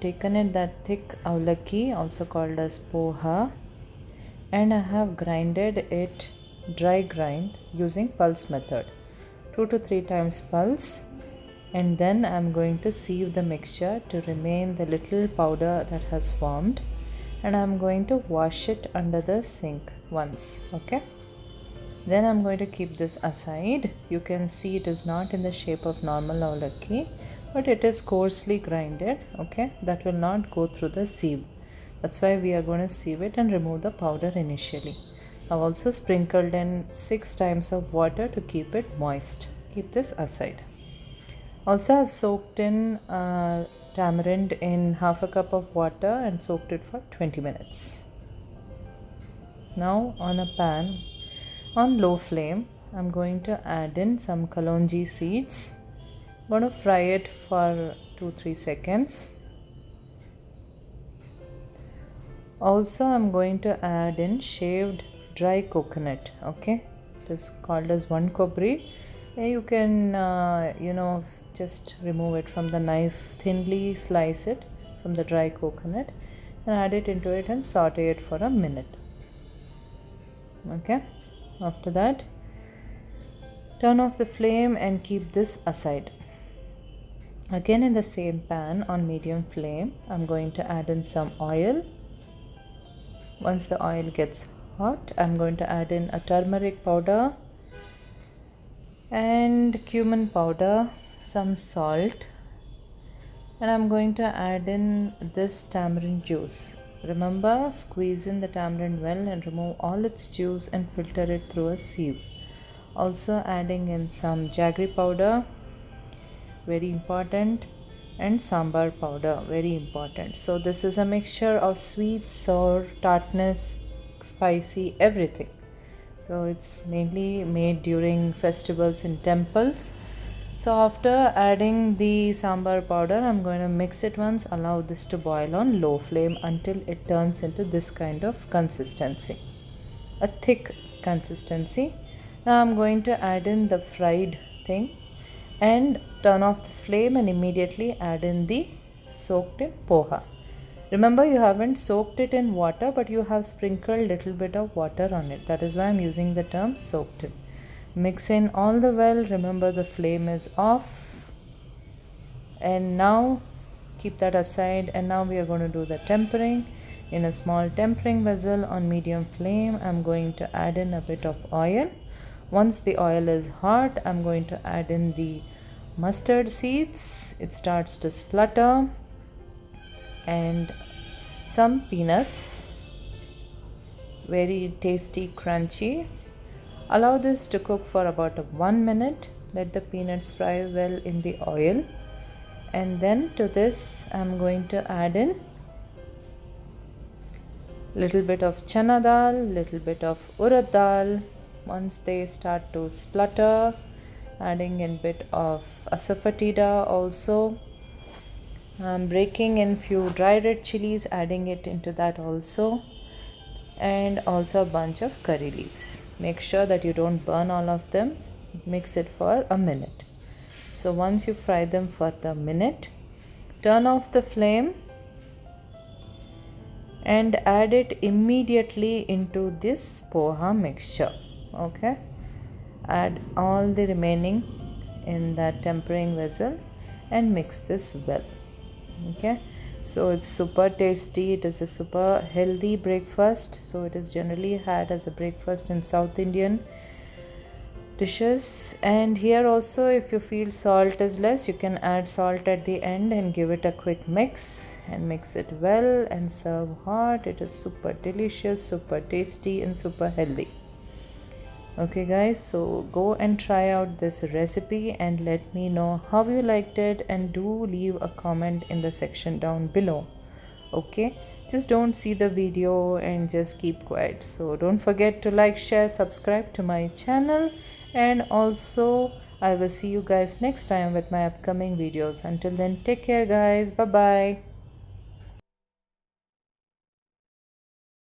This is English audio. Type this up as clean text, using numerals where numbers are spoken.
taken it that thick Avalakki, also called as Poha, and I have grinded it dry grind using pulse method, 2 to 3 times pulse, and then I'm going to sieve the mixture to remain the little powder that has formed, and I'm going to wash it under the sink once. Okay, then I'm going to keep this aside. You can see it is not in the shape of normal Avalakki, but it is coarsely grinded. Okay, that will not go through the sieve. That's why we are going to sieve it and remove the powder initially. I've also sprinkled in 6 times of water to keep it moist. Keep this aside. Also, I've soaked in tamarind in half a cup of water and soaked it for 20 minutes. Now on a pan on low flame, I'm going to add in some kalonji seeds. I'm going to fry it for 2-3 seconds. Also, I'm going to add in shaved dry coconut. Okay, it is called as one kobri. You can just remove it from the knife, thinly slice it from the dry coconut and add it into it and saute it for a minute. Okay, after that, turn off the flame and keep this aside. Again, in the same pan on medium flame, I'm going to add in some oil. Once the oil gets hot, I'm going to add in a turmeric powder and cumin powder, some salt, and I'm going to add in this tamarind juice. Remember, squeeze in the tamarind well and remove all its juice and filter it through a sieve. Also adding in some jaggery powder, very important, and sambar powder, very important. So this is a mixture of sweet, sour, tartness, spicy, everything. So it's mainly made during festivals in temples. So after adding the sambar powder, I'm going to mix it once, allow this to boil on low flame until it turns into this kind of consistency, a thick consistency. Now I'm going to add in the fried thing and turn off the flame and immediately add in the soaked in poha. Remember, you haven't soaked it in water, but you have sprinkled little bit of water on it. That is why I'm using the term soaked in. Mix in all the well. Remember, the flame is off. And now keep that aside. And now we are going to do the tempering. In a small tempering vessel on medium flame, I'm going to add in a bit of oil. Once the oil is hot, I'm going to add in the mustard seeds. It starts to splutter. And some peanuts, very tasty, crunchy. Allow this to cook for about 1 minute. Let the peanuts fry well in the oil, and then to this I'm going to add in little bit of channa dal, little bit of urad dal. Once they start to splutter, adding in bit of asafoetida also. I'm breaking in few dry red chilies, adding it into that also, and also a bunch of curry leaves. Make sure that you don't burn all of them. Mix it for a minute. So once you fry them for the minute, turn off the flame and add it immediately into this poha mixture. Okay, add all the remaining in that tempering vessel and mix this well. Okay, so it's super tasty. It is a super healthy breakfast. So it is generally had as a breakfast in South Indian dishes. And here also, if you feel salt is less, you can add salt at the end and give it a quick mix and mix it well and serve hot. It is super delicious, super tasty, and super healthy. Okay guys, so go and try out this recipe and let me know how you liked it, and do leave a comment in the section down below. Okay, just don't see the video and just keep quiet. So don't forget to like, share, subscribe to my channel, and also I will see you guys next time with my upcoming videos. Until then, take care guys. Bye bye.